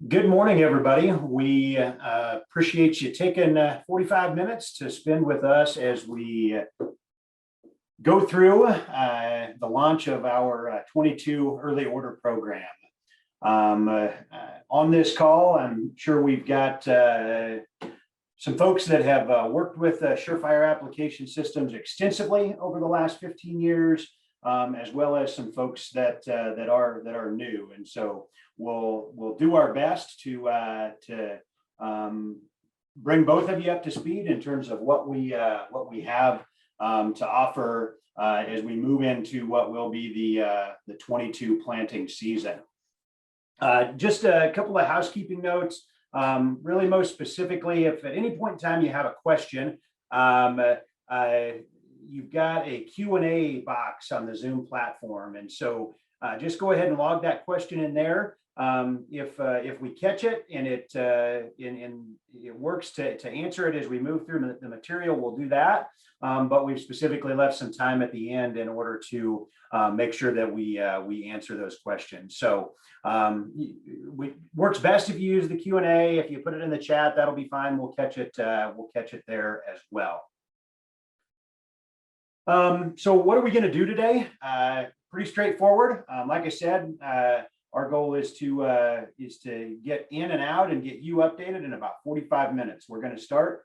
Good morning, everybody. We appreciate you taking 45 minutes to spend with us as we go through the launch of our 22 early order program. On this call, I'm sure we've got some folks that have worked with Surefire application systems extensively over the last 15 years, as well as some folks that are new. And so we'll do our best to bring both of you up to speed in terms of what we have to offer as we move into what will be the 22 planting season. Just a couple of housekeeping notes. Really, most specifically, if at any point in time you have a question, you've got a Q&A box on the Zoom platform. And so just go ahead and log that question in there. If we catch it and it works to answer it as we move through the material, we'll do that. But we've specifically left some time at the end in order to make sure that we answer those questions. So works best if you use the Q&A. If you put it in the chat, that'll be fine. We'll catch it there as well. So what are we going to do today? Pretty straightforward. Like I said, our goal is to get in and out and get you updated in about 45 minutes. We're going to start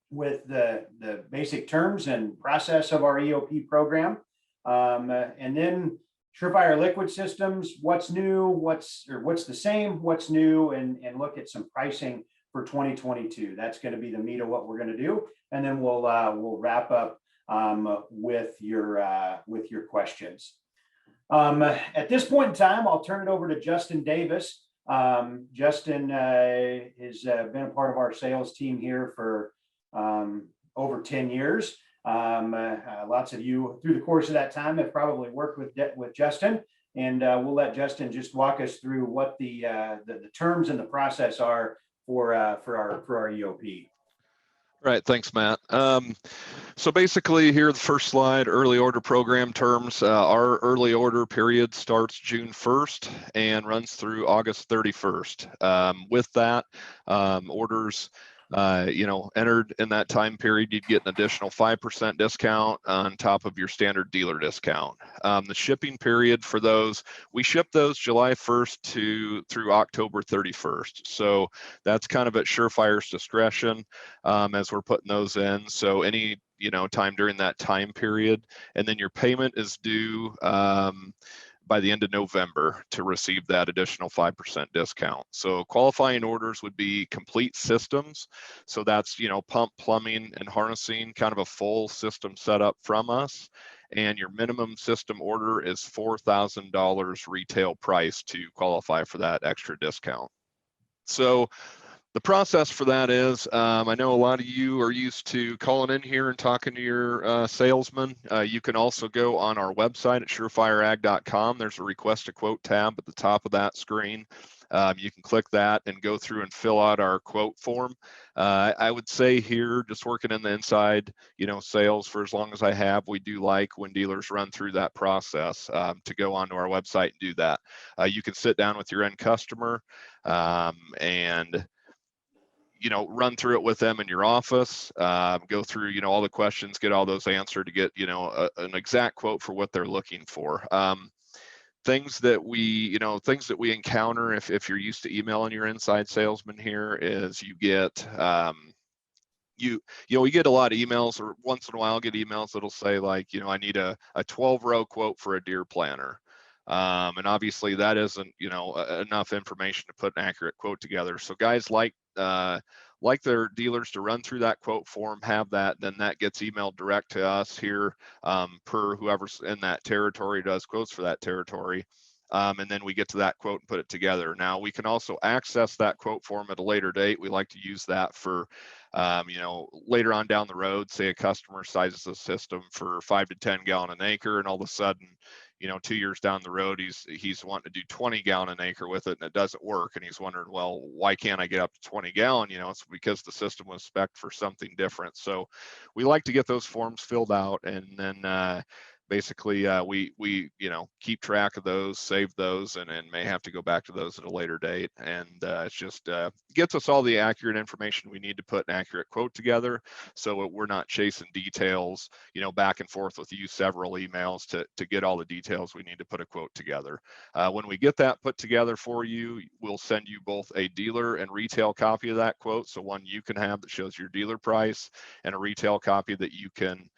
with the basic terms and process of our EOP program, and then Surefire liquid systems, what's new, what's the same, what's new, and look at some pricing for 2022. That's going to be the meat of what we're going to do, and then we'll wrap up with your questions. At this point in time, I'll turn it over to Justin Davis. Justin has been a part of our sales team here for over 10 years. Lots of you through the course of that time have probably worked with Justin, and we'll let Justin just walk us through what the terms and the process are for our EOP. Right, thanks, Matt. So basically here, the first slide, early order program terms. Our early order period starts June 1st and runs through August 31st. With that, orders entered in that time period, you'd get an additional 5% discount on top of your standard dealer discount. The shipping period for those, we ship those July 1st through October 31st. So that's kind of at Surefire's discretion as we're putting those in. So any time during that time period, and then your payment is due by the end of November to receive that additional 5% discount. So qualifying orders would be complete systems. So that's, pump, plumbing, and harnessing, kind of a full system setup from us. And your minimum system order is $4,000 retail price to qualify for that extra discount. So the process for that is, I know a lot of you are used to calling in here and talking to your salesman. You can also go on our website at surefireag.com. There's a request a quote tab at the top of that screen. You can click that and go through and fill out our quote form. I would say here, just working in the inside, sales for as long as I have, we do like when dealers run through that process to go onto our website and do that. You can sit down with your end customer and run through it with them in your office, go through, all the questions, get all those answered to get, an exact quote for what they're looking for. Things that we encounter if you're used to emailing your inside salesman here is you get, we get a lot of emails, or once in a while I'll get emails that'll say like, I need a 12-row quote for a deer planter. And obviously that isn't, enough information to put an accurate quote together. So guys like their dealers to run through that quote form, have that, then that gets emailed direct to us here per whoever's in that territory does quotes for that territory. And then we get to that quote and put it together. Now we can also access that quote form at a later date. We like to use that for, later on down the road, say a customer sizes a system for 5 to 10 gallon an acre, and all of a sudden, 2 years down the road, he's wanting to do 20 gallon an acre with it, and it doesn't work. And he's wondering, well, why can't I get up to 20 gallon? It's because the system was spec'd for something different. So we like to get those forms filled out, and then basically we keep track of those, save those, and may have to go back to those at a later date. And it's just gets us all the accurate information we need to put an accurate quote together, so we're not chasing details, back and forth with you several emails to get all the details we need to put a quote together. When we get that put together for you, we'll send you both a dealer and retail copy of that quote, so one you can have that shows your dealer price, and a retail copy that you can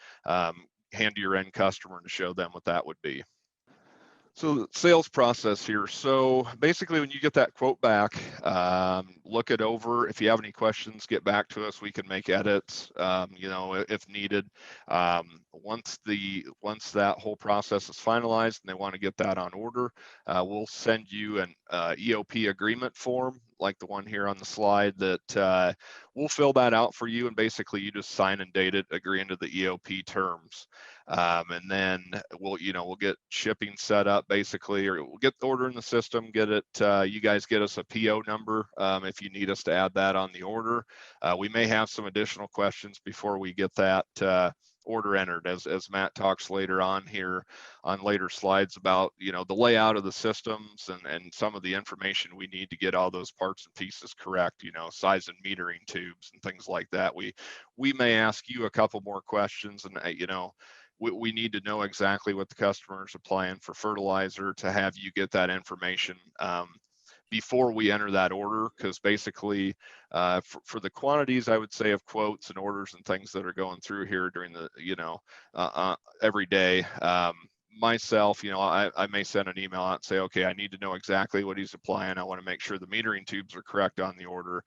hand to your end customer to show them what that would be. So the sales process here. So basically, when you get that quote back, look it over. If you have any questions, get back to us. We can make edits, if needed. Once that whole process is finalized and they want to get that on order, we'll send you an EOP agreement form, like the one here on the slide, that we'll fill that out for you, and basically you just sign and date it, agreeing to the EOP terms. And then we'll get shipping set up, basically, or we'll get the order in the system, get it, you guys get us a PO number if you need us to add that on the order. We may have some additional questions before we get that order entered, as Matt talks later on here on later slides about the layout of the systems and some of the information we need to get all those parts and pieces correct, size and metering tubes and things like that. We may ask you a couple more questions, and we need to know exactly what the customer is applying for fertilizer to have you get that information before we enter that order, because basically for the quantities, I would say, of quotes and orders and things that are going through here during the every day, myself, I may send an email out and say, okay, I need to know exactly what he's applying. I want to make sure the metering tubes are correct on the order,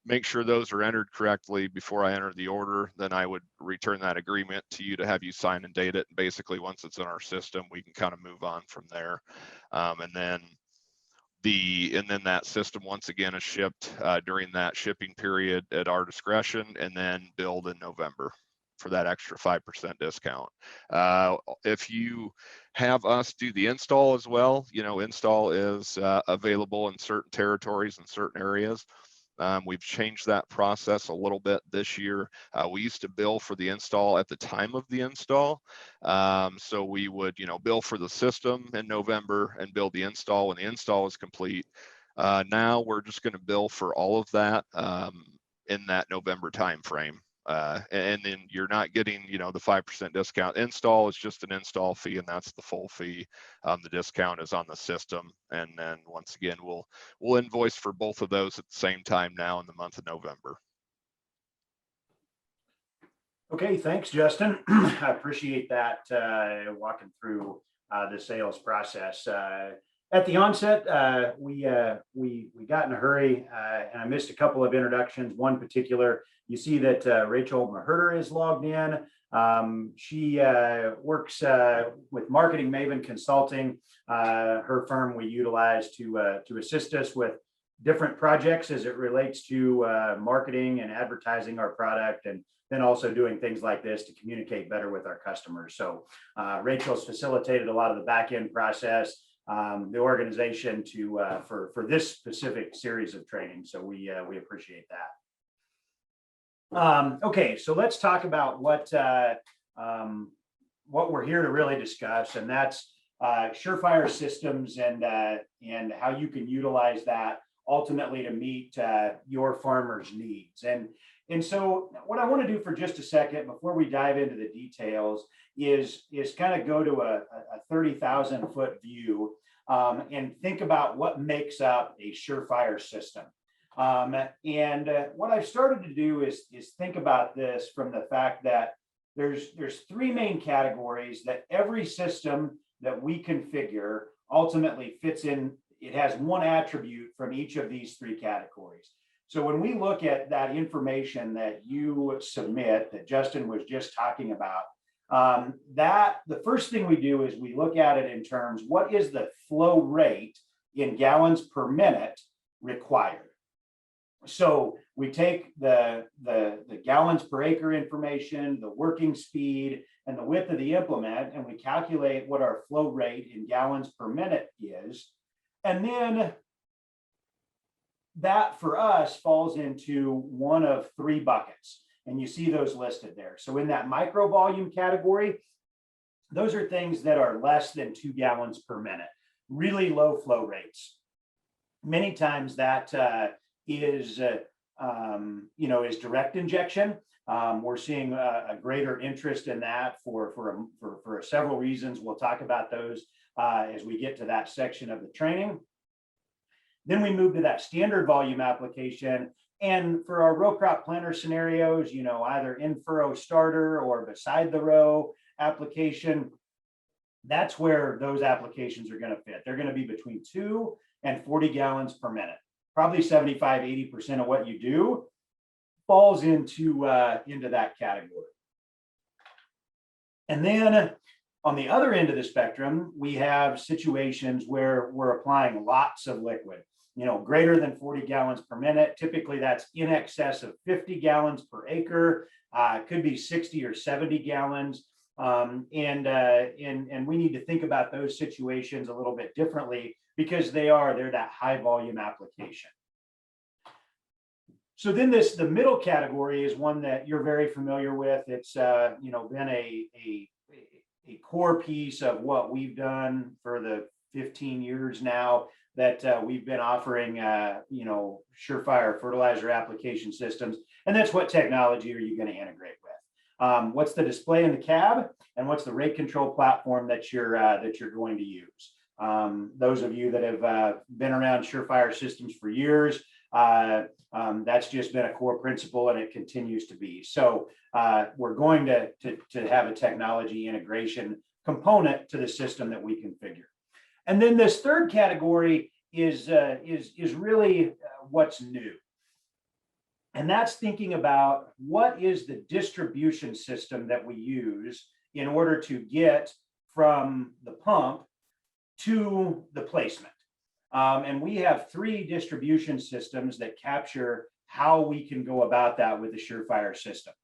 make sure those are entered correctly before I enter the order. Then I would return that agreement to you to have you sign and date it. And basically, once it's in our system, we can kind of move on from there. And then that system once again is shipped during that shipping period at our discretion, and then billed in November for that extra 5% discount. If you have us do the install as well, install is available in certain territories and certain areas. We've changed that process a little bit this year. We used to bill for the install at the time of the install. So we would, bill for the system in November and bill the install when the install is complete. Now we're just going to bill for all of that in that November timeframe. And then you're not getting, the 5% discount. Install is just an install fee, and that's the full fee. The discount is on the system, and then once again, we'll invoice for both of those at the same time now in the month of November. Okay, thanks, Justin. I appreciate that walking through the sales process. At the onset, we got in a hurry, and I missed a couple of introductions. One particular, you see that Rachel Maherter is logged in. She works with Marketing Maven Consulting, her firm we utilize to assist us with different projects as it relates to marketing and advertising our product, and then also doing things like this to communicate better with our customers. So Rachel's facilitated a lot of the back end process, the organization for this specific series of training. So we appreciate that. Okay, so let's talk about what we're here to really discuss, and that's Surefire systems and how you can utilize that ultimately to meet your farmers' needs. And so what I want to do for just a second before we dive into the details is kind of go to a 30,000 foot view and think about what makes up a Surefire system. And what I've started to do is think about this from the fact that there's three main categories that every system that we configure ultimately fits in. It has one attribute from each of these three categories. So when we look at that information that you submit, that Justin was just talking about, that the first thing we do is we look at it in terms, what is the flow rate in gallons per minute required? So we take the gallons per acre information, the working speed, and the width of the implement, and we calculate what our flow rate in gallons per minute is. And then that for us falls into one of three buckets. And you see those listed there. So in that micro volume category, those are things that are less than 2 gallons per minute, really low flow rates. Many times that is direct injection. We're seeing a greater interest in that for several reasons. We'll talk about those as we get to that section of the training. Then we move to that standard volume application. And for our row crop planter scenarios, either in furrow starter or beside the row application, that's where those applications are going to fit. They're going to be between 2 and 40 gallons per minute. Probably 75, 80% of what you do falls into that category. And then on the other end of the spectrum, we have situations where we're applying lots of liquid, greater than 40 gallons per minute. Typically that's in excess of 50 gallons per acre, could be 60 or 70 gallons. And we need to think about those situations a little bit differently because they're that high volume application. So then the middle category is one that you're very familiar with. It's been a core piece of what we've done for the 15 years now that we've been offering surefire fertilizer application systems. And that's what technology are you going to integrate with? What's the display in the cab, and what's the rate control platform that you're going to use? Those of you that have been around surefire systems for years, that's just been a core principle, and it continues to be. So we're going to have a technology integration component to the system that we configure. And then this third category is really what's new. And that's thinking about what is the distribution system that we use in order to get from the pump to the placement. And we have 3 distribution systems that capture how we can go about that with the surefire system.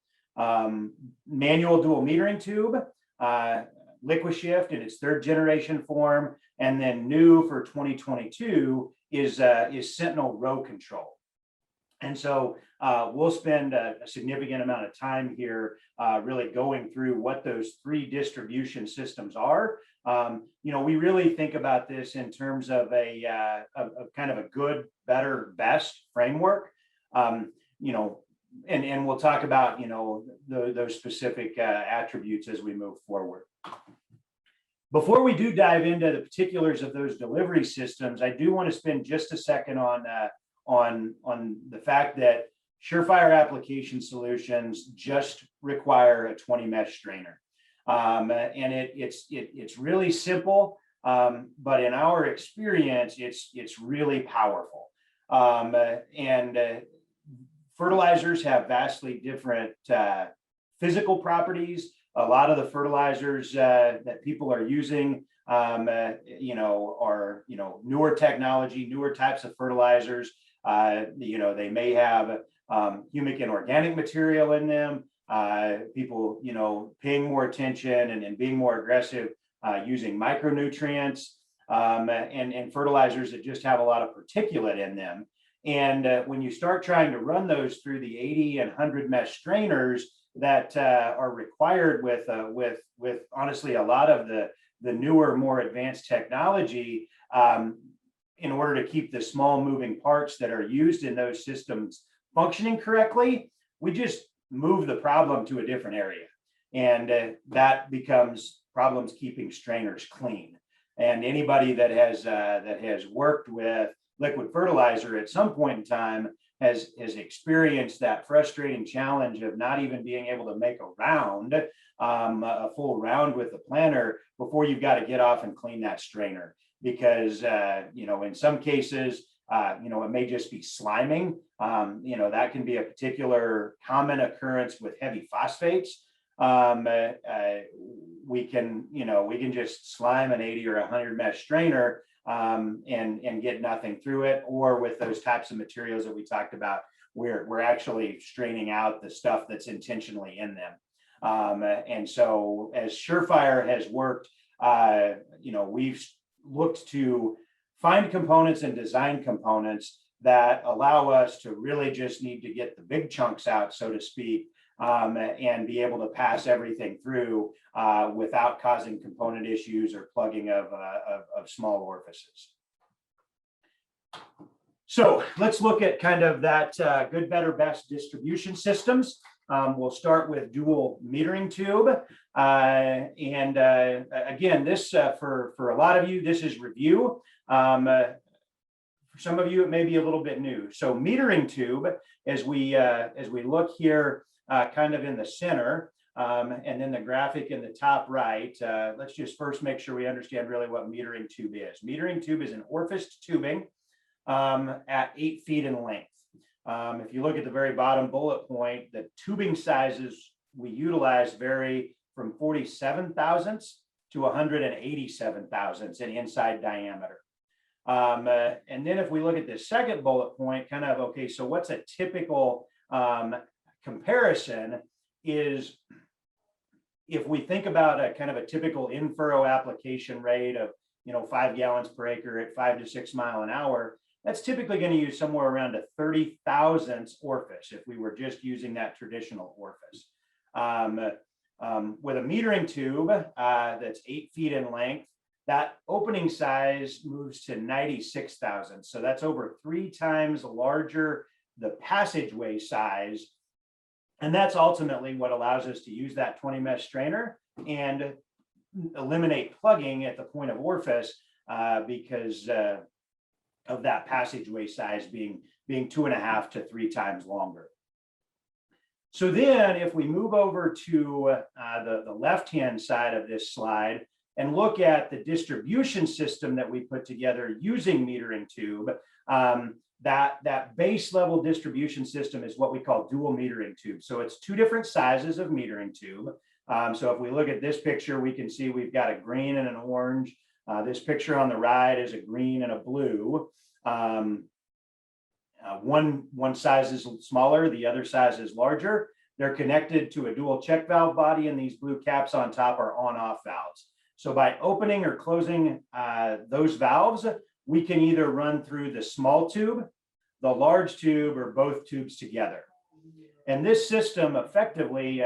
Manual dual metering tube, LiquiShift in its 3rd generation form, and then new for 2022 is Sentinel row control. And so we'll spend a significant amount of time here really going through what those 3 distribution systems are. We really think about this in terms of of kind of a good, better, best framework. And we'll talk about those specific attributes as we move forward. Before we do dive into the particulars of those delivery systems, I do want to spend just a second on the fact that surefire application solutions just require a 20 mesh strainer. And it's really simple, but in our experience, it's really powerful. Fertilizers have vastly different physical properties. A lot of the fertilizers that people are using, are newer technology, newer types of fertilizers. They may have humic and organic material in them. People, paying more attention and being more aggressive using micronutrients and fertilizers that just have a lot of particulate in them. And when you start trying to run those through the 80 and 100 mesh strainers that are required with honestly a lot of the newer, more advanced technology, in order to keep the small moving parts that are used in those systems functioning correctly, we just move the problem to a different area. And that becomes problems keeping strainers clean. And anybody that has worked with liquid fertilizer at some point in time has experienced that frustrating challenge of not even being able to make a full round with the planter before you've got to get off and clean that strainer. Because, in some cases, it may just be sliming. That can be a particular common occurrence with heavy phosphates. We can just slime an 80 or 100 mesh strainer and get nothing through it. Or with those types of materials that we talked about, we're actually straining out the stuff that's intentionally in them. And so as surefire has worked, we've looked to find components and design components that allow us to really just need to get the big chunks out, so to speak, and be able to pass everything through without causing component issues or plugging of small orifices. So let's look at kind of that good, better, best distribution systems. We'll start with dual metering tube. Again, this for a lot of you, this is review. For some of you, it may be a little bit new. So metering tube, as we look here kind of in the center, and then the graphic in the top right, let's just first make sure we understand really what metering tube is. Metering tube is an orificed tubing at 8 feet in length. If you look at the very bottom bullet point, the tubing sizes we utilize vary from 47 thousandths to 187 thousandths in inside diameter. And then if we look at the second bullet point, kind of, okay, so what's a typical comparison is if we think about a kind of a typical in-furrow application rate of 5 gallons per acre at 5 to 6 miles an hour, that's typically going to use somewhere around a 30 thousandths orifice if we were just using that traditional orifice. With a metering tube that's 8 feet in length, that opening size moves to 96 thousandths. So that's over 3 times larger the passageway size. And that's ultimately what allows us to use that 20 mesh strainer and eliminate plugging at the point of orifice because of that passageway size being 2.5 to 3 times longer. So then if we move over to the left-hand side of this slide and look at the distribution system that we put together using metering tube, that base level distribution system is what we call dual metering tube. So it's 2 different sizes of metering tube. So if we look at this picture, we can see we've got a green and an orange. This picture on the right is a green and a blue. One size is smaller, the other size is larger. They're connected to a dual check valve body, and these blue caps on top are on-off valves. So by opening or closing those valves, we can either run through the small tube, the large tube, or both tubes together. And this system effectively,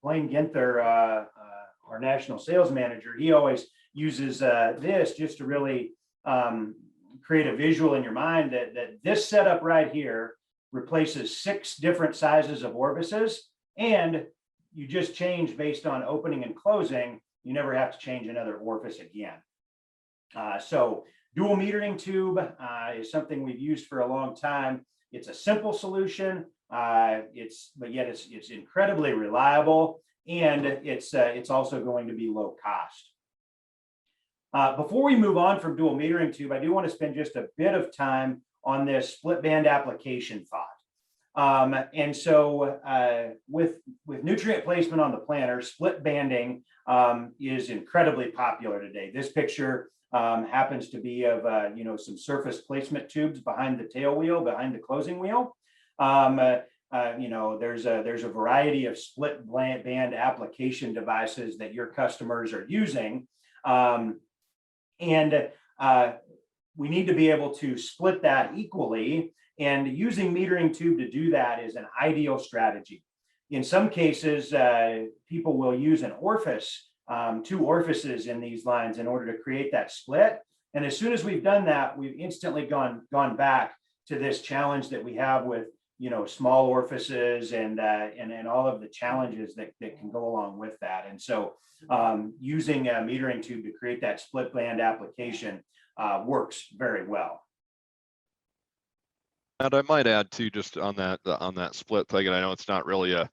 Blaine Ginther, our national sales manager, he always uses this just to really create a visual in your mind that this setup right here replaces 6 different sizes of orifices, and you just change based on opening and closing. You never have to change another orifice again. So dual metering tube is something we've used for a long time. It's a simple solution, but yet it's incredibly reliable, and it's also going to be low cost. Before we move on from dual metering tube, I do want to spend just a bit of time on this split band application thought. And so with nutrient placement on the planter, split banding is incredibly popular today. This picture happens to be of some surface placement tubes behind the tail wheel, behind the closing wheel. There's a variety of split band application devices that your customers are using. We need to be able to split that equally, and using metering tube to do that is an ideal strategy. In some cases, people will use an orifice, 2 orifices in these lines in order to create that split. And as soon as we've done that, we've instantly gone back to this challenge that we have with small orifices and all of the challenges that can go along with that. And so using a metering tube to create that split band application works very well. And I might add too, just on that split thing, and I know it's not really a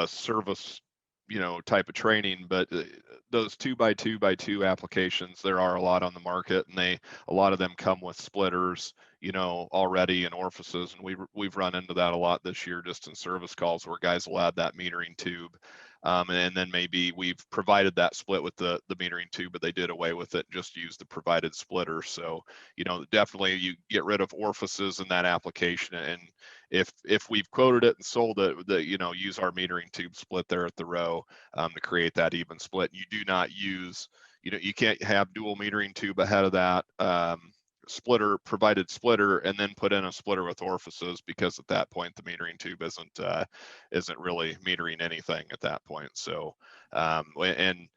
service type of training, but those 2x2x2 applications, there are a lot on the market, and a lot of them come with splitters already and orifices, and we've run into that a lot this year just in service calls where guys will add that metering tube, and then maybe we've provided that split with the metering tube, but they did away with it and just used the provided splitter. So definitely you get rid of orifices in that application, and if we've quoted it and sold it, use our metering tube split there at the row to create that even split. You do not use, you can't have dual metering tube ahead of that provided splitter, and then put in a splitter with orifices, because at that point the metering tube isn't really metering anything at that point. So and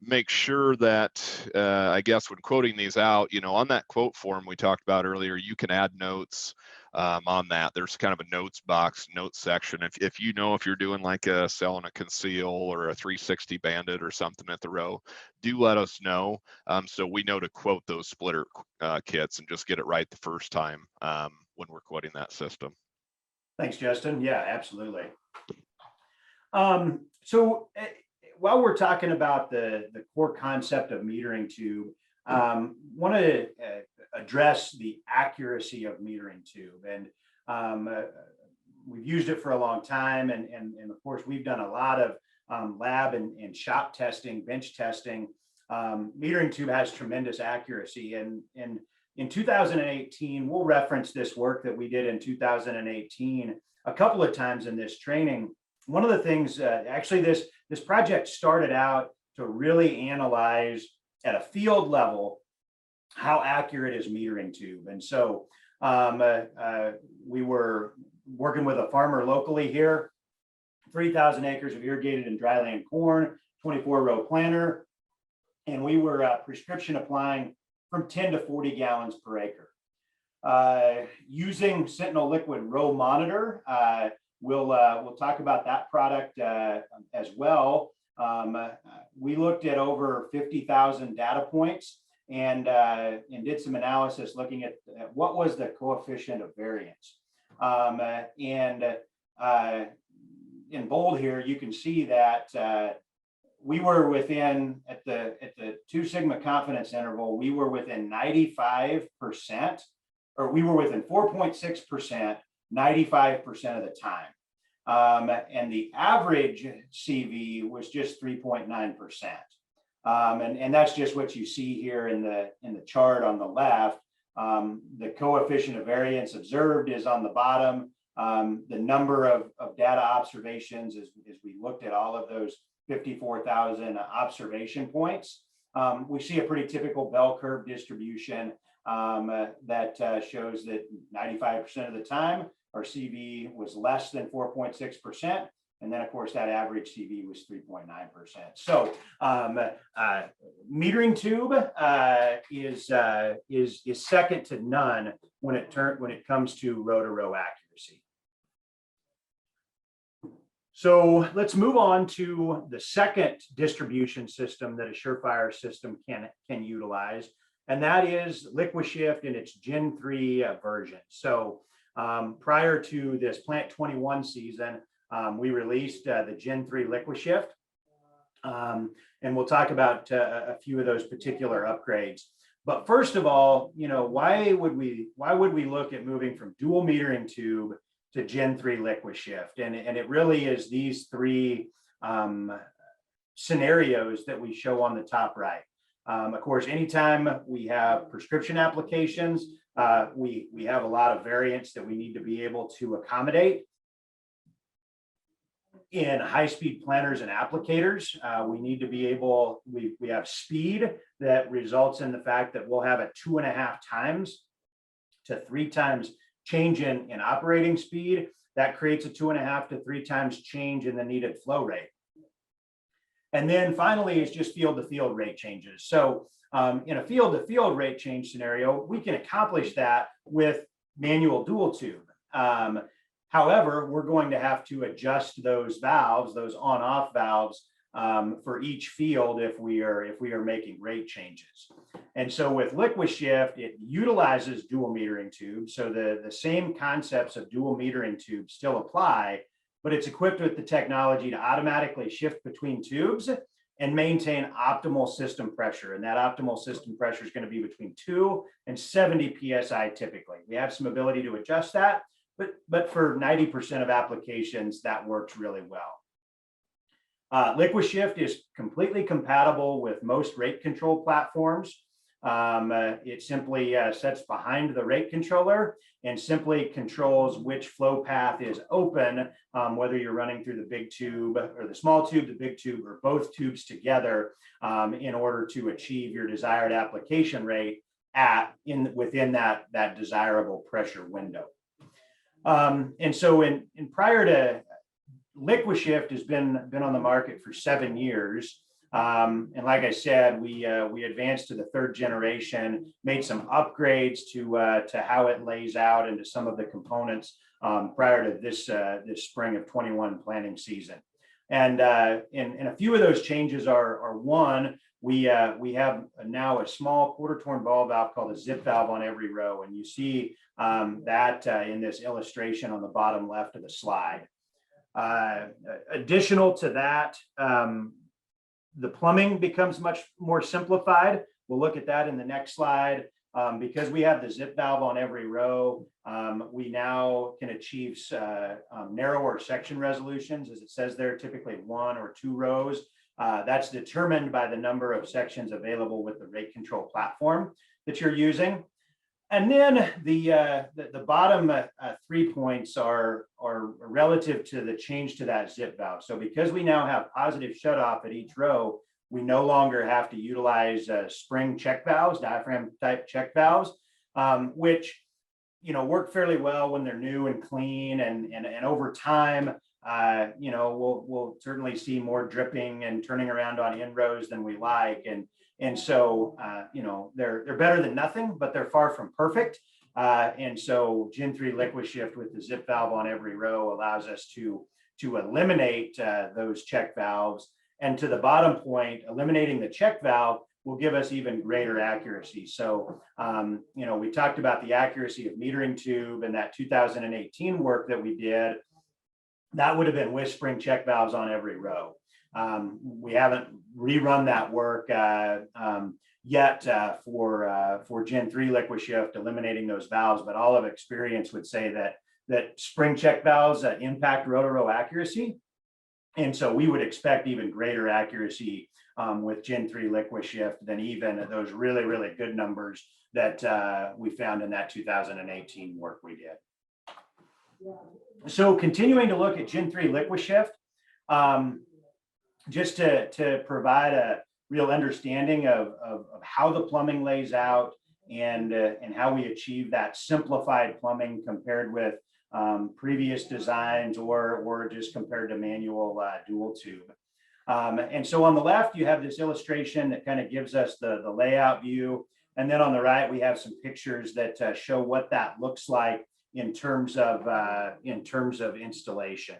make sure that I guess when quoting these out, on that quote form we talked about earlier, you can add notes on that. There's kind of a notes box, notes section. If if you're doing like a selling a conceal or a 360 bandit or something at the row, do let us know, so we know to quote those splitter kits and just get it right the first time when we're quoting that system. Thanks, Justin. Yeah, absolutely. So while we're talking about the core concept of metering tube, want to address the accuracy of metering tube. And we've used it for a long time. And of course, we've done a lot of lab and shop testing, bench testing. Metering tube has tremendous accuracy. And in 2018, we'll reference this work that we did in 2018 a couple of times in this training. One of the things, actually, this project started out to really analyze at a field level how accurate is metering tube. And so we were working with a farmer locally here, 3,000 acres of irrigated and dryland corn, 24-row planter, and we were prescription applying from 10 to 40 gallons per acre. Using Sentinel liquid row monitor, we'll talk about that product as well. We looked at over 50,000 data points and did some analysis looking at what was the coefficient of variance. In bold here, you can see that we were within, at the 2 sigma confidence interval, we were within 95%, or we were within 4.6%, 95% of the time. And the average CV was just 3.9%. And that's just what you see here in the chart on the left. The coefficient of variance observed is on the bottom. The number of data observations as we looked at all of those 54,000 observation points. We see a pretty typical bell curve distribution that shows that 95% of the time our CV was less than 4.6%. And then, of course, that average CV was 3.9%. So metering tube is second to none when it comes to row-to-row accuracy. So let's move on to the second distribution system that a Surefire system can utilize, and that is LiquiShift in its Gen 3 version. So prior to this Plant 21 season, we released the Gen 3 LiquiShift, and we'll talk about a few of those particular upgrades. But first of all, why would we look at moving from dual metering tube to Gen 3 LiquiShift? And it really is these three scenarios that we show on the top right. Of course, anytime we have prescription applications, we have a lot of variance that we need to be able to accommodate. In high-speed planters and applicators, we need to be able, we have speed that results in the fact that we'll have a 2.5 times to 3 times change in operating speed. That creates a 2.5 to 3 times change in the needed flow rate. And then finally, it's just field-to-field rate changes. So in a field-to-field rate change scenario, we can accomplish that with manual dual tube. However, we're going to have to adjust those valves, those on-off valves, for each field if we are making rate changes. And so with LiquiShift, it utilizes dual metering tubes. So the same concepts of dual metering tubes still apply, but it's equipped with the technology to automatically shift between tubes and maintain optimal system pressure. And that optimal system pressure is going to be between 2 and 70 PSI typically. We have some ability to adjust that, but for 90% of applications, that works really well. LiquiShift is completely compatible with most rate control platforms. It simply sets behind the rate controller and simply controls which flow path is open, whether you're running through the big tube or the small tube, the big tube, or both tubes together in order to achieve your desired application rate. within that desirable pressure window. And so in prior to LiquiShift has been on the market for 7 years. And like I said, we advanced to the 3rd generation, made some upgrades to how it lays out into some of the components prior to this spring of 21 planting season. And a few of those changes are one, we have now a small quarter torn ball valve called a zip valve on every row. And you see that in this illustration on the bottom left of the slide. Additional to that, the plumbing becomes much more simplified. We'll look at that in the next slide. Because we have the zip valve on every row, we now can achieve narrower section resolutions, as it says there, typically 1 or 2 rows. That's determined by the number of sections available with the rate control platform that you're using. And then the bottom 3 points are relative to the change to that zip valve. So because we now have positive shutoff at each row, we no longer have to utilize spring check valves, diaphragm type check valves, which work fairly well when they're new and clean, and over time, we'll certainly see more dripping and turning around on end rows than we like, and so they're better than nothing, but they're far from perfect. And so Gen 3 LiquiShift with the zip valve on every row allows us to eliminate those check valves. And to the bottom point, eliminating the check valve will give us even greater accuracy. So, we talked about the accuracy of metering tube and that 2018 work that we did. That would have been with spring check valves on every row. We haven't rerun that work yet for Gen 3 LiquiShift, eliminating those valves, but all of experience would say that spring check valves impact roto-row accuracy. And so we would expect even greater accuracy with Gen 3 LiquiShift than even those really, really good numbers that we found in that 2018 work we did. So continuing to look at Gen 3 LiquiShift, just to provide a real understanding of how the plumbing lays out and how we achieve that simplified plumbing compared with previous designs or just compared to manual dual tube. And so on the left, you have this illustration that kind of gives us the layout view. And then on the right, we have some pictures that show what that looks like in terms of installation.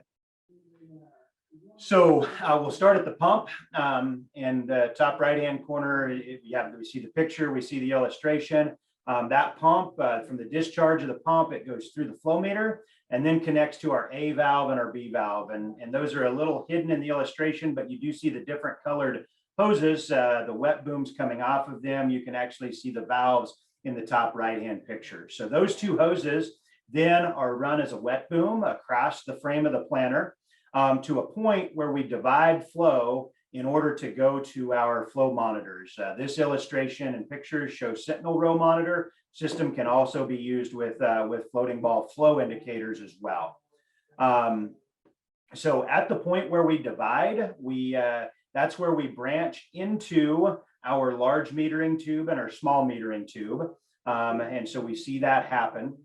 So we'll start at the pump, and the top right-hand corner, we see the picture, we see the illustration. That pump, from the discharge of the pump, it goes through the flow meter and then connects to our A valve and our B valve. And those are a little hidden in the illustration, but you do see the different colored hoses, the wet booms coming off of them. You can actually see the valves in the top right-hand picture. So those 2 hoses then are run as a wet boom across the frame of the planter to a point where we divide flow in order to go to our flow monitors. This illustration and pictures show Sentinel row monitor. System can also be used with floating ball flow indicators as well. So at the point where we divide, that's where we branch into our large metering tube and our small metering tube. And so we see that happen.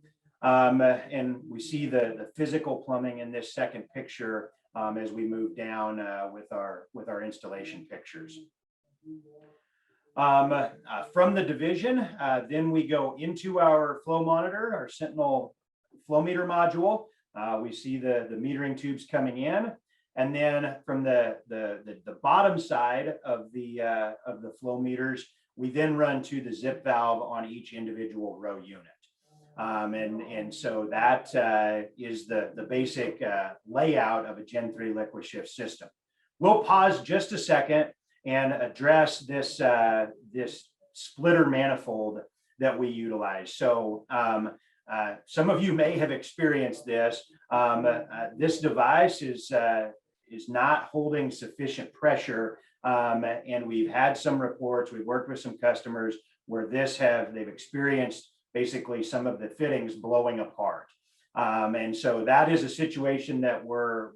And we see the physical plumbing in this second picture as we move down with our installation pictures. From the division, then we go into our flow monitor, our Sentinel flow meter module. We see the metering tubes coming in, and then from the bottom side of the flow meters, we then run to the zip valve on each individual row unit. And so that is the basic layout of a Gen 3 LiquiShift system. We'll pause just a second and address this splitter manifold that we utilize. So some of you may have experienced this. This device is not holding sufficient pressure, and we've had some reports. We've worked with some customers where they've experienced basically some of the fittings blowing apart. And so that is a situation that we're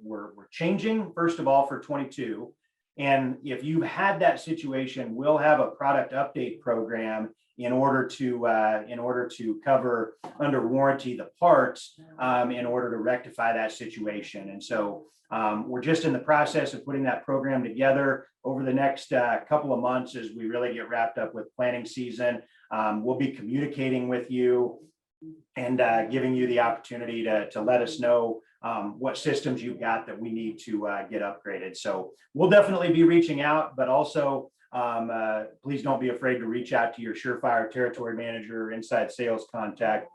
changing, first of all, for 22. And if you've had that situation, we'll have a product update program in order to cover under warranty the parts in order to rectify that situation. And so we're just in the process of putting that program together over the next couple of months as we really get wrapped up with planning season. We'll be communicating with you and giving you the opportunity to let us know what systems you've got that we need to get upgraded. So we'll definitely be reaching out, but also please don't be afraid to reach out to your Surefire territory manager or inside sales contact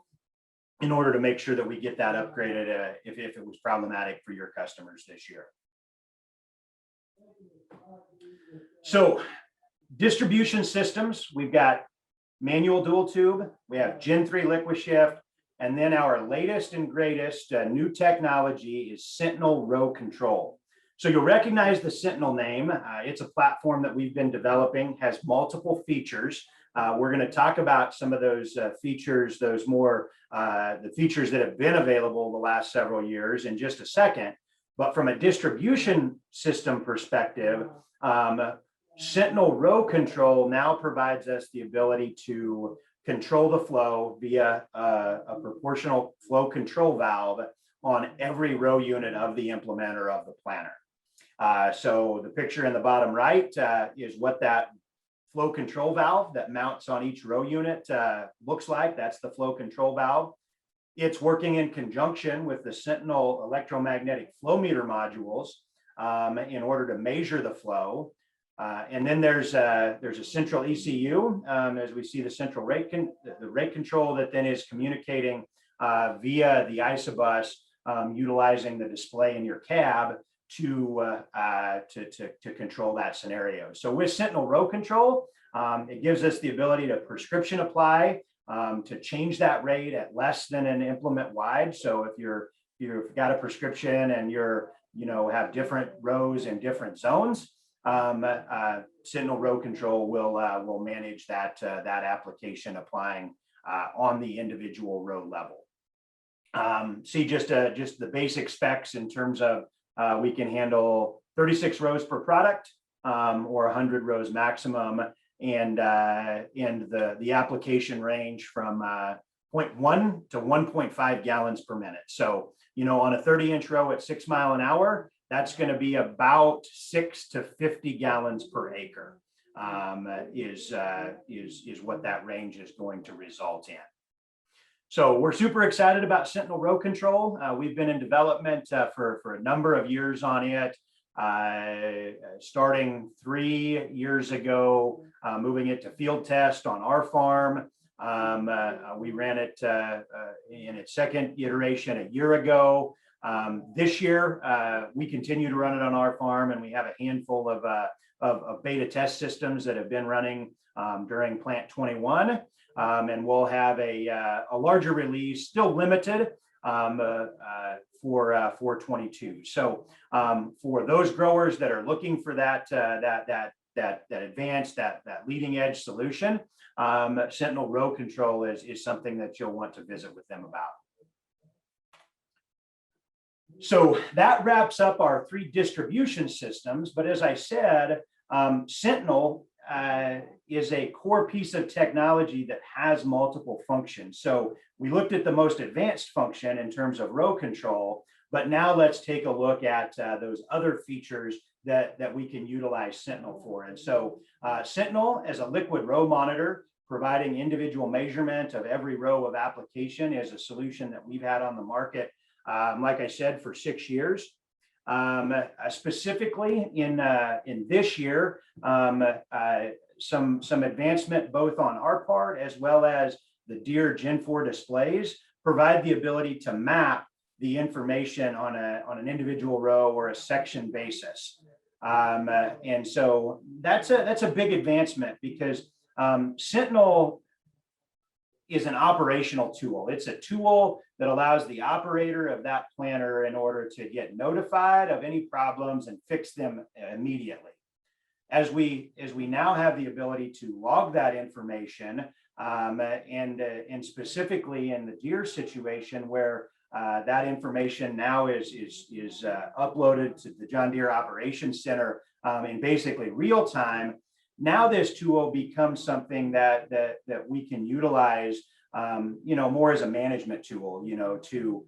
in order to make sure that we get that upgraded if it was problematic for your customers this year. So distribution systems, we've got manual dual tube, we have Gen 3 liquid shift, and then our latest and greatest new technology is Sentinel row control. So you'll recognize the Sentinel name. It's a platform that we've been developing, has multiple features. We're going to talk about some of those features, the features that have been available the last several years in just a second. But from a distribution system perspective, Sentinel row control now provides us the ability to control the flow via a proportional flow control valve on every row unit of the implement or of the planter. So the picture in the bottom right is what that flow control valve that mounts on each row unit looks like. That's the flow control valve. It's working in conjunction with the Sentinel electromagnetic flow meter modules in order to measure the flow. And then there's a central ECU, as we see the central rate control that then is communicating via the isobus, utilizing the display in your cab to control that scenario. So with Sentinel row control, it gives us the ability to prescription apply to change that rate at less than an implement wide. So if you've got a prescription and have different rows in different zones, Sentinel row control will manage that application applying on the individual row level. See just the basic specs in terms of we can handle 36 rows per product or 100 rows maximum, and the application range from 0.1 to 1.5 gallons per minute. So on a 30-inch row at 6 miles an hour, that's going to be about 6 to 50 gallons per acre is what that range is going to result in. So we're super excited about Sentinel row control. We've been in development for a number of years on it, starting 3 years ago, moving it to field test on our farm. We ran it in its second iteration a year ago. This year, we continue to run it on our farm, and we have a handful of beta test systems that have been running during Plant 21. And we'll have a larger release, still limited, for 22. So for those growers that are looking for that advanced, that leading edge solution, Sentinel row control is something that you'll want to visit with them about. So that wraps up our 3 distribution systems. But as I said, Sentinel is a core piece of technology that has multiple functions. So we looked at the most advanced function in terms of row control, but now let's take a look at those other features that we can utilize Sentinel for. And so Sentinel as a liquid row monitor, providing individual measurement of every row of application, is a solution that we've had on the market, like I said, for 6 years. Specifically in this year, some advancement both on our part as well as the Deere Gen 4 displays provide the ability to map the information on an individual row or a section basis. And so that's a big advancement, because Sentinel is an operational tool. It's a tool that allows the operator of that planter in order to get notified of any problems and fix them immediately. As we now have the ability to log that information, and specifically in the Deere situation where That information now is uploaded to the John Deere Operations Center in basically real time. Now this tool becomes something that we can utilize, more as a management tool, to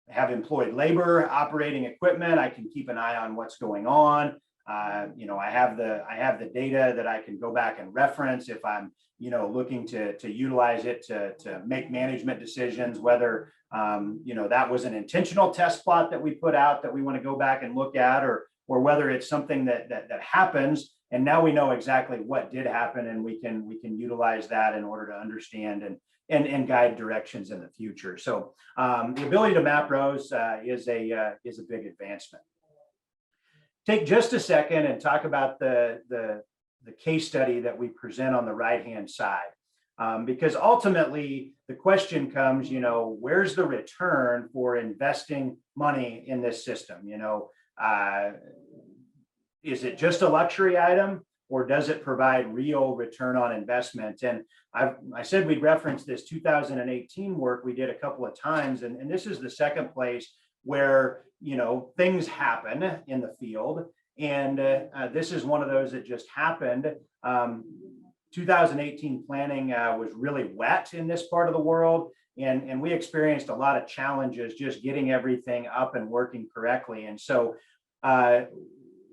have employed labor operating equipment. I can keep an eye on what's going on. I have the data that I can go back and reference if I'm looking to utilize it to make management decisions, whether that was an intentional test plot that we put out that we want to go back and look at, or whether it's something that happens and now we know exactly what did happen, and we can utilize that in order to understand and guide directions in the future. So the ability to map rows is a big advancement. Take just a second and talk about the case study that we present on the right-hand side, because ultimately the question comes, where's the return for investing money in this system? Is it just a luxury item, or does it provide real return on investment? And I said we'd reference this 2018 work we did a couple of times, and this is the second place where things happen in the field, and this is one of those that just happened. 2018 planting was really wet in this part of the world, and we experienced a lot of challenges just getting everything up and working correctly. And so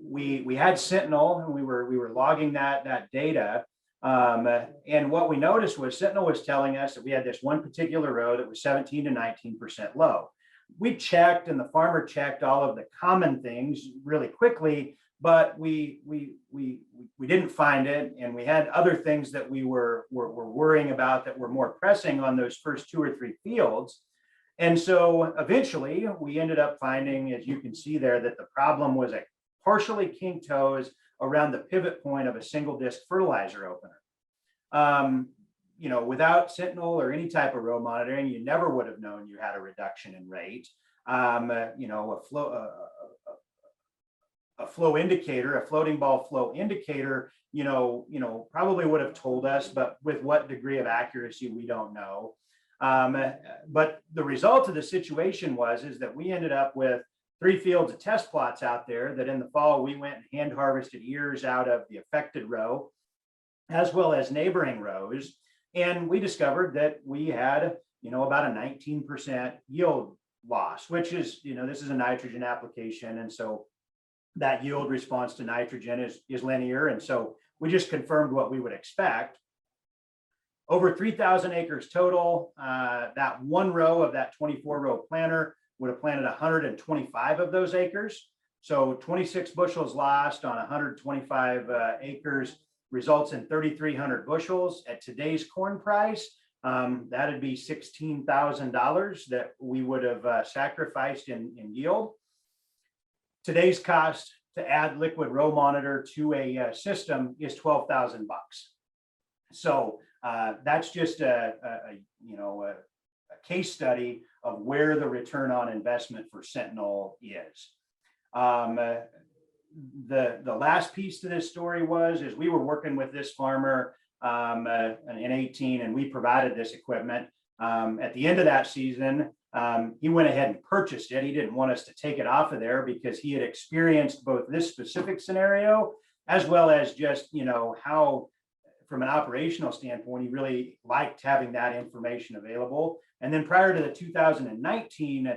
we had Sentinel, and we were logging that data. And what we noticed was Sentinel was telling us that we had this one particular row that was 17 to 19% low. We checked, and the farmer checked all of the common things really quickly, but we didn't find it, and we had other things that we were worrying about that were more pressing on those first 2 or 3 fields. And so eventually we ended up finding, as you can see there, that the problem was a partially kinked hose around the pivot point of a single disc fertilizer opener. Without Sentinel or any type of row monitoring, you never would have known you had a reduction in rate. A flow indicator, a floating ball flow indicator, probably would have told us, but with what degree of accuracy, we don't know. But the result of the situation is that we ended up with 3 fields of test plots out there that in the fall we went and hand harvested ears out of the affected row, as well as neighboring rows. And we discovered that we had, about a 19% yield loss, which is, this is a nitrogen application. And so that yield response to nitrogen is linear. And so we just confirmed what we would expect. Over 3,000 acres total, that one row of that 24 row planter would have planted 125 of those acres. So 26 bushels lost on 125 acres results in 3,300 bushels. At today's corn price, that'd be $16,000 that we would have sacrificed in yield. Today's cost to add liquid row monitor to a system is $12,000. So that's just a case study of where the return on investment for Sentinel is. The last piece to this story is we were working with this farmer in 18, and we provided this equipment. At the end of that season, he went ahead and purchased it. He didn't want us to take it off of there because he had experienced both this specific scenario as well as just, how from an operational standpoint, he really liked having that information available. And then prior to the 2019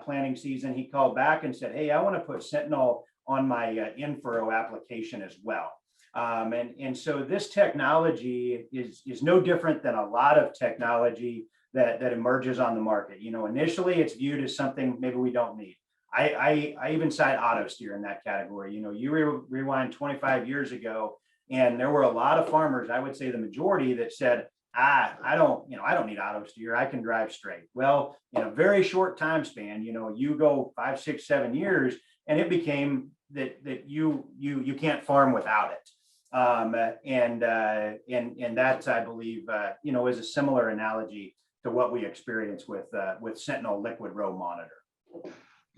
planting season, he called back and said, hey, I want to put Sentinel on my in-furrow application as well. And so this technology is no different than a lot of technology that emerges on the market. Initially it's viewed as something maybe we don't need. I even cite auto steer in that category. You rewind 25 years ago, and there were a lot of farmers, I would say the majority, that said, I don't need auto steer. I can drive straight. Well, in a very short time span, you go 5, 6, 7 years, and it became that you can't farm without it. And that's, I believe, is a similar analogy to what we experience with Sentinel liquid row monitor.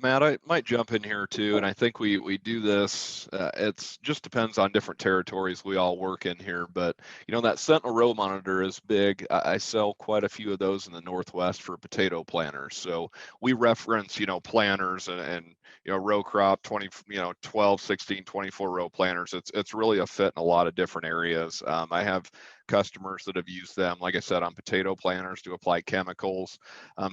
Matt, I might jump in here too, and I think we do this. It's just depends on different territories we all work in here, but that Sentinel row monitor is big. I sell quite a few of those in the Northwest for potato planters. So we reference planters and row crop 20 12, 16, 24 row planters. It's really a fit in a lot of different areas. I have customers that have used them, like I said, on potato planters to apply chemicals.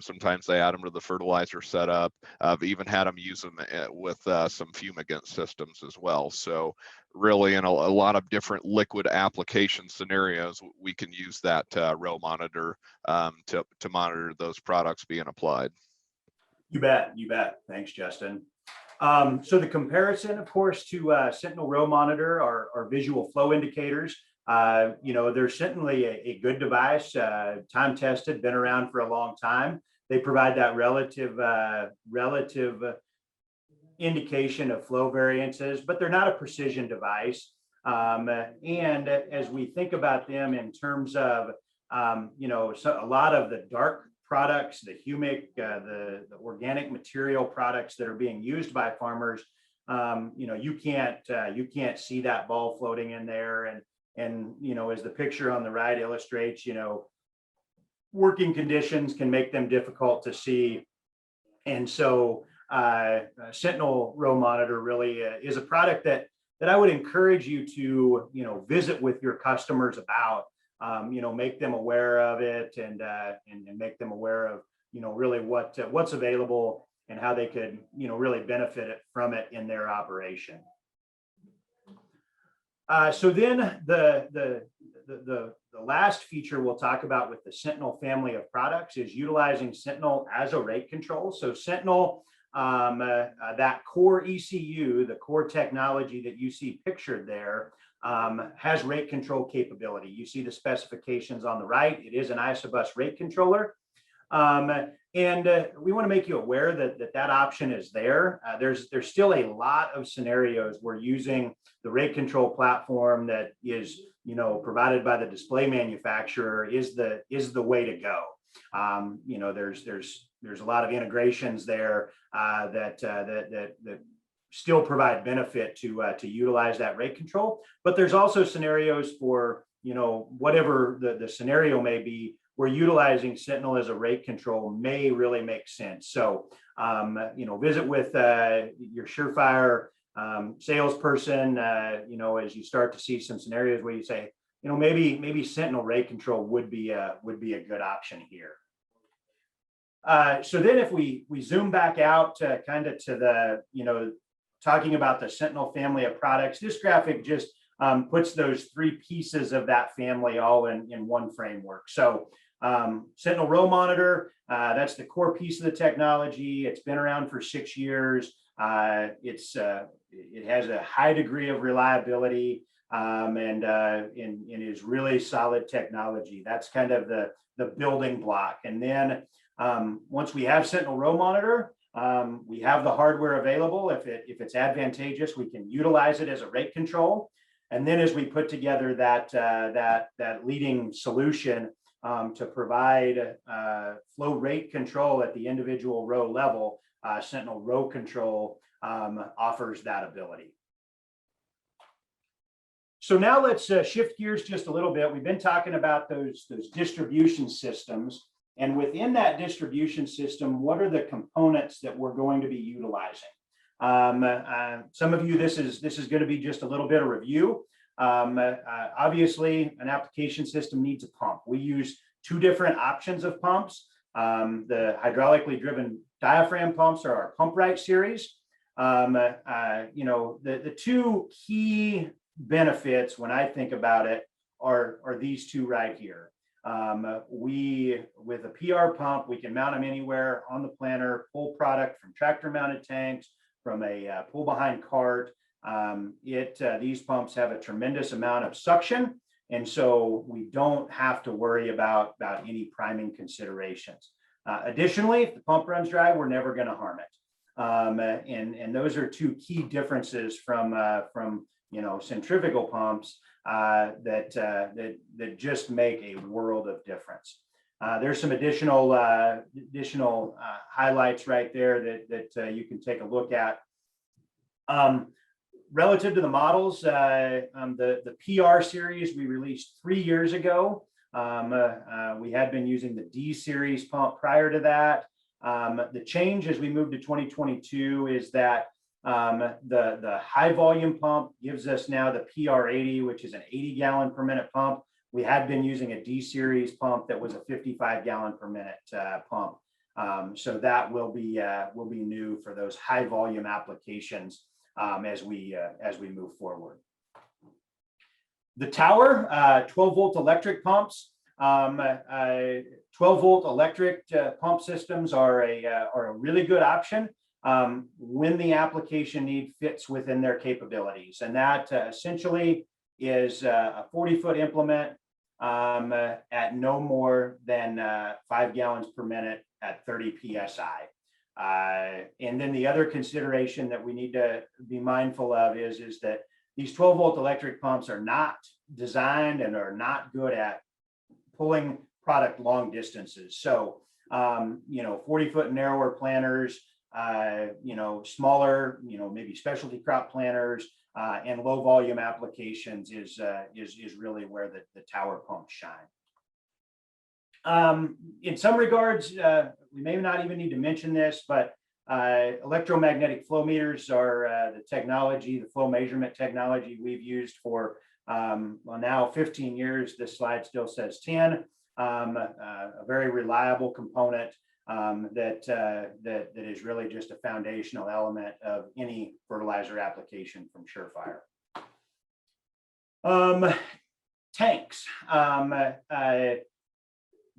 Sometimes they add them to the fertilizer setup. I've even had them use them with some fumigant systems as well. So really in a lot of different liquid application scenarios, we can use that row monitor to monitor those products being applied. You bet. You bet. Thanks, Justin. So the comparison, of course, to Sentinel row monitor are visual flow indicators. They're certainly a good device, time tested, been around for a long time. They provide that relative indication of flow variances, but they're not a precision device. And as we think about them in terms of, so a lot of the dark products, the humic, the organic material products that are being used by farmers, you can't see that ball floating in there. And as the picture on the right illustrates, working conditions can make them difficult to see. And so Sentinel row monitor really is a product that I would encourage you to visit with your customers about, make them aware of it and make them aware of really what's available and how they could really benefit from it in their operation. So then the last feature we'll talk about with the Sentinel family of products is utilizing Sentinel as a rate control. So Sentinel, that core ECU, the core technology that you see pictured there, has rate control capability. You see the specifications on the right. It is an isobus rate controller. And we want to make you aware that option is there. There's still a lot of scenarios where using the rate control platform that is provided by the display manufacturer is the way to go. There's a lot of integrations there that still provide benefit to utilize that rate control. But there's also scenarios for whatever the scenario may be, where utilizing Sentinel as a rate control may really make sense. So, visit with your Surefire salesperson, as you start to see some scenarios where you say, maybe Sentinel rate control would be a good option here. So then if we zoom back out kind of to the, talking about the Sentinel family of products, this graphic just puts those three pieces of that family all in one framework. So Sentinel row monitor, that's the core piece of the technology. It's been around for 6 years. It has a high degree of reliability and is really solid technology. That's kind of the building block. And then once we have Sentinel row monitor, we have the hardware available. If it's advantageous, we can utilize it as a rate control. And then as we put together that leading solution to provide flow rate control at the individual row level, Sentinel row control offers that ability. So now let's shift gears just a little bit. We've been talking about those distribution systems. And within that distribution system, what are the components that we're going to be utilizing? Some of you, this is going to be just a little bit of review. Obviously, an application system needs a pump. We use two different options of pumps. The hydraulically driven diaphragm pumps are our Pump Right series. The two key benefits when I think about it are these two right here. With a PR pump, we can mount them anywhere on the planter, pull product from tractor mounted tanks, from a pull behind cart. These pumps have a tremendous amount of suction, and so we don't have to worry about any priming considerations. Additionally, if the pump runs dry, we're never going to harm it. And those are two key differences from centrifugal pumps that just make a world of difference. There's some additional highlights right there that you can take a look at. Relative to the models, the PR series we released 3 years ago. We had been using the D series pump prior to that. The change as we move to 2022 is that the high volume pump gives us now the PR80, which is an 80 gallon per minute pump. We had been using a D series pump that was a 55 gallon per minute pump. So that will be new for those high volume applications as we move forward. The tower 12 volt electric pumps. 12 volt electric pump systems are a really good option when the application need fits within their capabilities, and that essentially is a 40-foot implement at no more than 5 gallons per minute at 30 psi. And then the other consideration that we need to be mindful of is that these 12 volt electric pumps are not designed and are not good at pulling product long distances. So, 40-foot and narrower planters, smaller, maybe specialty crop planters and low volume applications is really where the tower pumps shine. In some regards, we may not even need to mention this, but electromagnetic flow meters are the technology, the flow measurement technology we've used for now 15 years. This slide still says 10. A very reliable component that is really just a foundational element of any fertilizer application from SureFire. Tanks.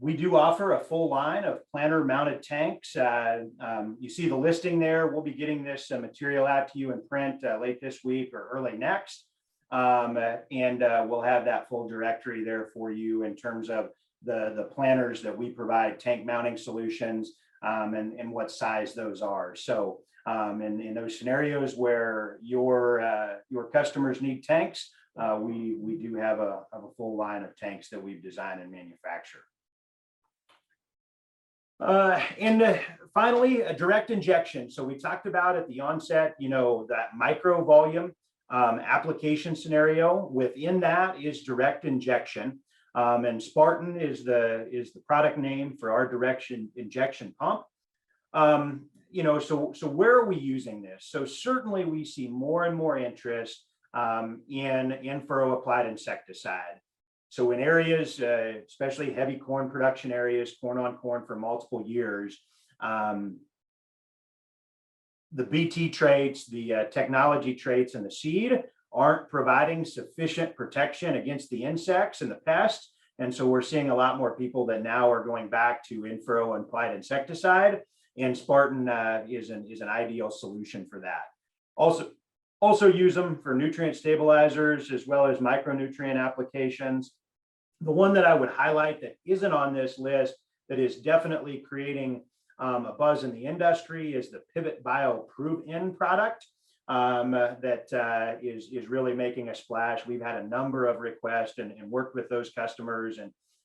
We do offer a full line of planter mounted tanks. You see the listing there. We'll be getting this material out to you in print late this week or early next. And we'll have that full directory there for you in terms of the planters that we provide, tank mounting solutions, and what size those are. So in those scenarios where your customers need tanks, we do have a full line of tanks that we've designed and manufactured. And finally, a direct injection. So we talked about at the onset, that micro volume application scenario. Within that is direct injection. And Spartan is the product name for our direct injection pump. So where are we using this? So certainly we see more and more interest in in-furrow applied insecticide. So in areas, especially heavy corn production areas, corn on corn for multiple years, the BT traits, the technology traits, and the seed aren't providing sufficient protection against the insects and the pests. And so we're seeing a lot more people that now are going back to in-furrow and applied insecticide, and Spartan is an ideal solution for that. Also use them for nutrient stabilizers as well as micronutrient applications. The one that I would highlight that isn't on this list that is definitely creating a buzz in the industry is the Pivot Bio Prove-In product that is really making a splash. We've had a number of requests and worked with those customers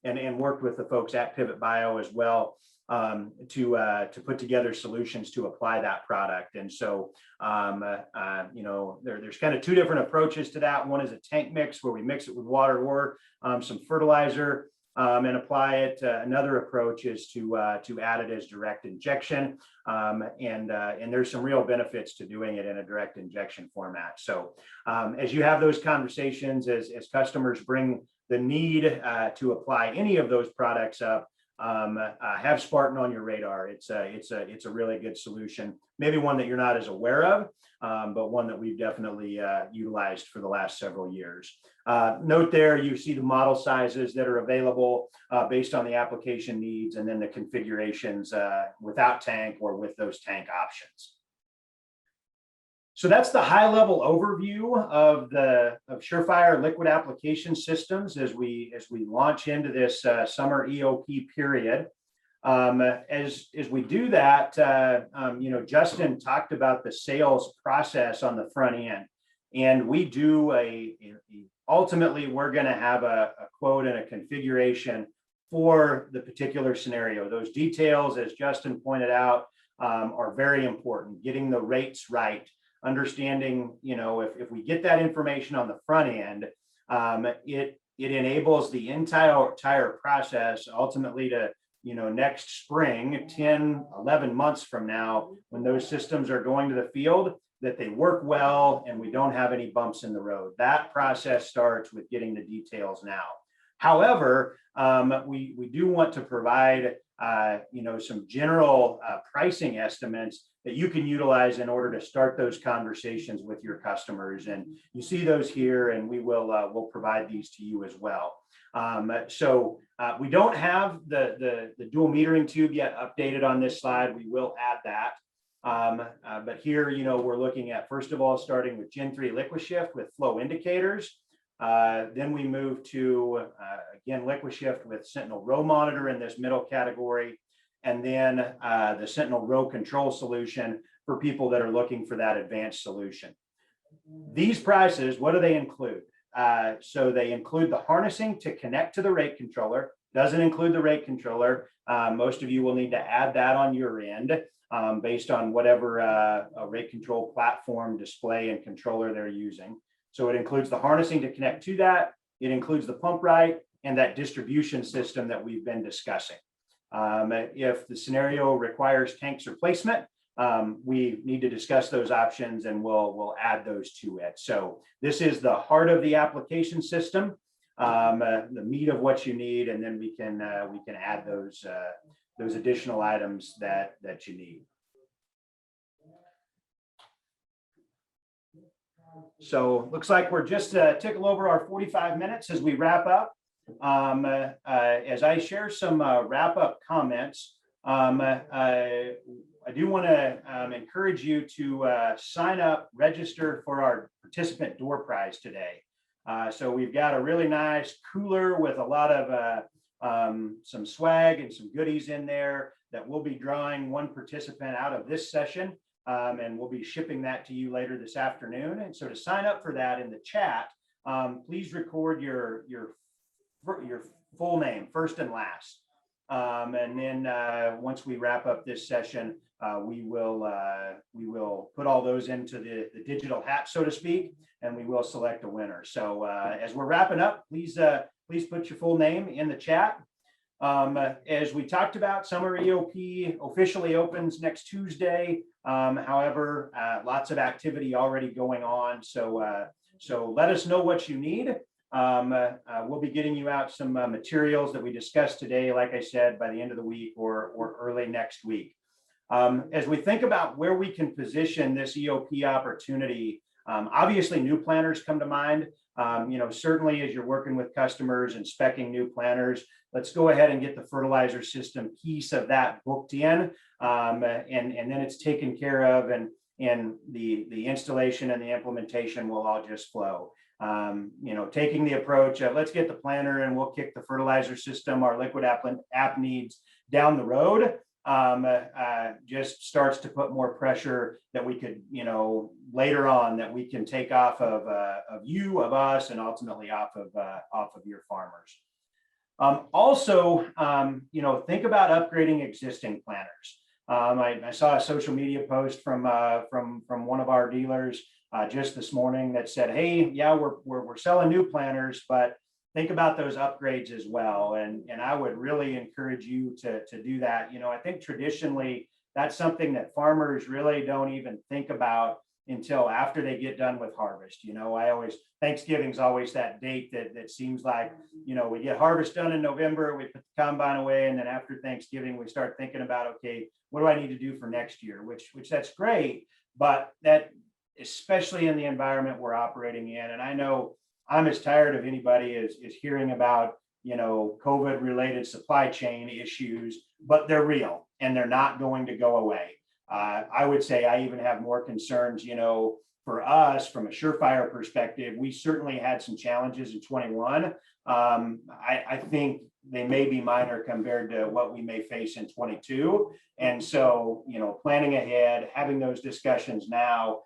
and worked with the folks at Pivot Bio as well to put together solutions to apply that product. And so, there's kind of two different approaches to that. One is a tank mix where we mix it with water or some fertilizer and apply it. Another approach is to add it as direct injection. And there's some real benefits to doing it in a direct injection format. So as you have those conversations, as customers bring the need to apply any of those products up, have Spartan on your radar. It's a really good solution, maybe one that you're not as aware of, but one that we've definitely utilized for the last several years. Note there, you see the model sizes that are available based on the application needs, and then the configurations without tank or with those tank options. So that's the high level overview of SureFire liquid application systems as we launch into this summer EOP period. As we do that, Justin talked about the sales process on the front end, and we do ultimately we're going to have a quote and a configuration for the particular scenario. Those details, as Justin pointed out, are very important. Getting the rates right, understanding, if we get that information on the front end, it enables the entire process ultimately to, next spring, 10, 11 months from now, when those systems are going to the field, that they work well and we don't have any bumps in the road. That process starts with getting the details now. However, we do want to provide some general pricing estimates that you can utilize in order to start those conversations with your customers. And you see those here, and we'll provide these to you as well. So we don't have the dual metering tube yet updated on this slide. We will add that. But here, we're looking at, first of all, starting with Gen 3 LiquiShift with flow indicators. Then we move to, again, LiquiShift with Sentinel row monitor in this middle category. And then the Sentinel row control solution for people that are looking for that advanced solution. These prices, what do they include? So they include the harnessing to connect to the rate controller. Doesn't include the rate controller. Most of you will need to add that on your end based on whatever rate control platform, display, and controller they're using. So it includes the harnessing to connect to that. It includes the pump right and that distribution system that we've been discussing. If the scenario requires tanks replacement, we need to discuss those options, and we'll add those to it. So this is the heart of the application system, the meat of what you need, and then we can add those additional items that you need. So looks like we're just tickle over our 45 minutes as we wrap up. As I share some wrap up comments, I do want to encourage you to sign up, register for our participant door prize today. So we've got a really nice cooler with a lot of some swag and some goodies in there that we'll be drawing one participant out of this session. And we'll be shipping that to you later this afternoon. And so to sign up for that in the chat, please record your full name, first and last. And then once we wrap up this session, we will put all those into the digital hat, so to speak, and we will select a winner. So as we're wrapping up, please put your full name in the chat. As we talked about, summer EOP officially opens next Tuesday. However, lots of activity already going on. So let us know what you need. We'll be getting you out some materials that we discussed today, like I said, by the end of the week or early next week. As we think about where we can position this EOP opportunity, obviously new planters come to mind. Certainly as you're working with customers and speccing new planters, let's go ahead and get the fertilizer system piece of that booked in, and then it's taken care of, and the installation and the implementation will all just flow. Taking the approach of let's get the planter and we'll kick the fertilizer system, our liquid app needs down the road, just starts to put more pressure that we could, later on that we can take off of us, and ultimately off of your farmers. Also, think about upgrading existing planters. I saw a social media post from one of our dealers just this morning that said, hey, yeah, we're selling new planters, but think about those upgrades as well. And I would really encourage you to do that. I think traditionally that's something that farmers really don't even think about until after they get done with harvest. Thanksgiving's always that date that seems like, we get harvest done in November, we put the combine away, and then after Thanksgiving, we start thinking about, okay, what do I need to do for next year? Which that's great, but that, especially in the environment we're operating in, and I know I'm as tired of anybody is hearing about, COVID related supply chain issues, but they're real and they're not going to go away. I would say I even have more concerns, for us from a Surefire perspective. We certainly had some challenges in 21. I think they may be minor compared to what we may face in 22. And so, planning ahead, having those discussions now,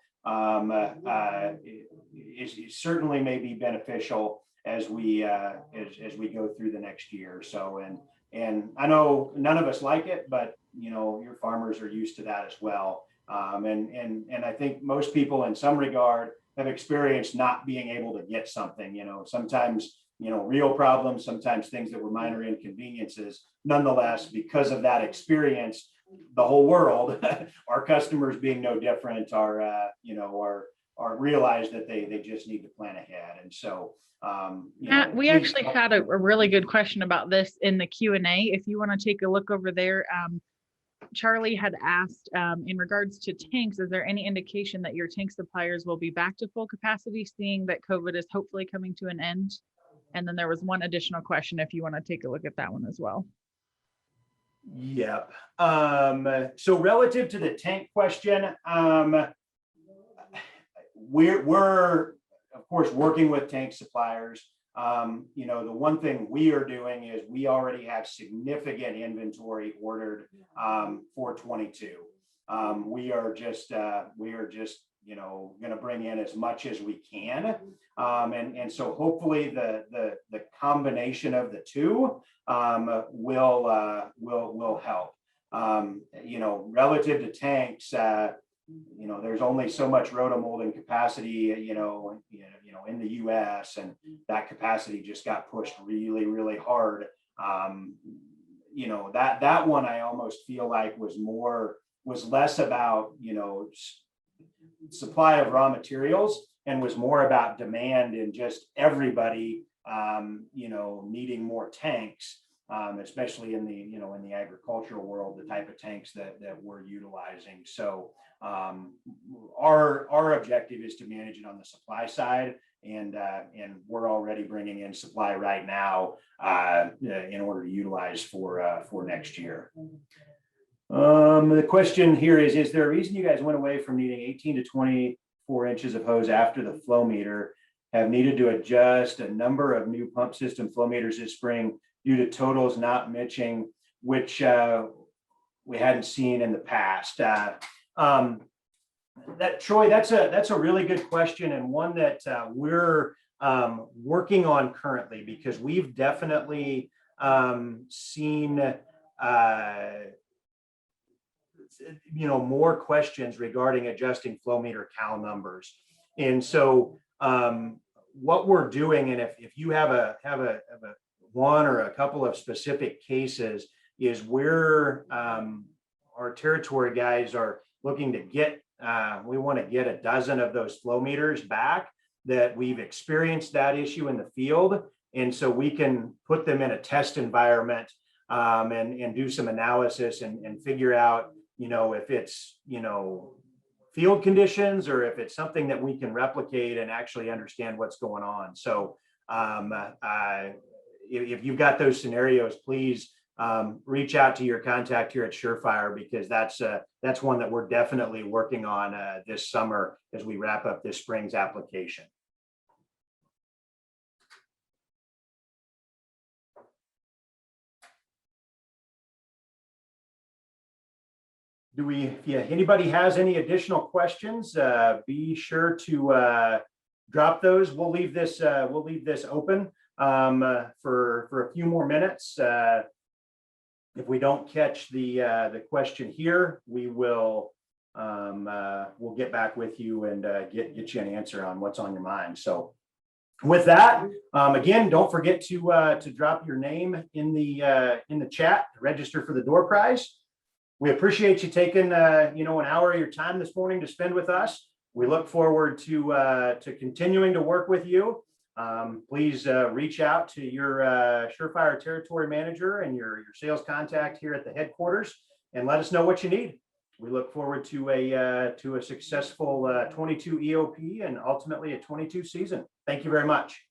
is certainly may be beneficial. as we go through the next year. So, and I know none of us like it, but your farmers are used to that as well. And I think most people in some regard have experienced not being able to get something, sometimes, real problems, sometimes things that were minor inconveniences. Nonetheless, because of that experience, the whole world, our customers being no different, are realize that they just need to plan ahead. And so, Matt, we actually had a really good question about this in the Q&A. If you want to take a look over there, Charlie had asked, in regards to tanks, is there any indication that your tank suppliers will be back to full capacity, seeing that COVID is hopefully coming to an end? And then there was one additional question, if you want to take a look at that one as well. Yep. So relative to the tank question, we're of course working with tank suppliers. The one thing we are doing is we already have significant inventory ordered for 22. We are just going to bring in as much as we can, and so hopefully the combination of the two will help. Relative to tanks, there's only so much rotomolding capacity, in the U.S., and that capacity just got pushed really, really hard. That one I almost feel like was less about, supply of raw materials, and was more about demand and just everybody, needing more tanks, especially in the agricultural world, the type of tanks that we're utilizing. So our objective is to manage it on the supply side, and we're already bringing in supply right now in order to utilize for next year. The question here is there a reason you guys went away from needing 18 to 24 inches of hose after the flow meter? Have needed to adjust a number of new pump system flow meters this spring due to totals not matching, which we hadn't seen in the past. Troy, that's a really good question, and one that we're working on currently, because we've definitely seen more questions regarding adjusting flow meter cal numbers. And so what we're doing, and if you have a one or a couple of specific cases, is we're our territory guys are looking to get we want to get a dozen of those flow meters back that we've experienced that issue in the field, and so we can put them in a test environment and do some analysis and figure out if it's field conditions, or if it's something that we can replicate and actually understand what's going on. So if you've got those scenarios, please reach out to your contact here at SureFire, because that's one that we're definitely working on this summer as we wrap up this spring's application. If anybody has any additional questions, be sure to drop those. We'll leave this open for a few more minutes. If we don't catch the question here, we'll get back with you and get you an answer on what's on your mind. So with that, again, don't forget to drop your name in the chat to register for the door prize. We appreciate you taking an hour of your time this morning to spend with us. We look forward to continuing to work with you. Please reach out to your SureFire territory manager and your sales contact here at the headquarters, and let us know what you need. We look forward to a successful 22 EOP and ultimately a 22 season. Thank you very much.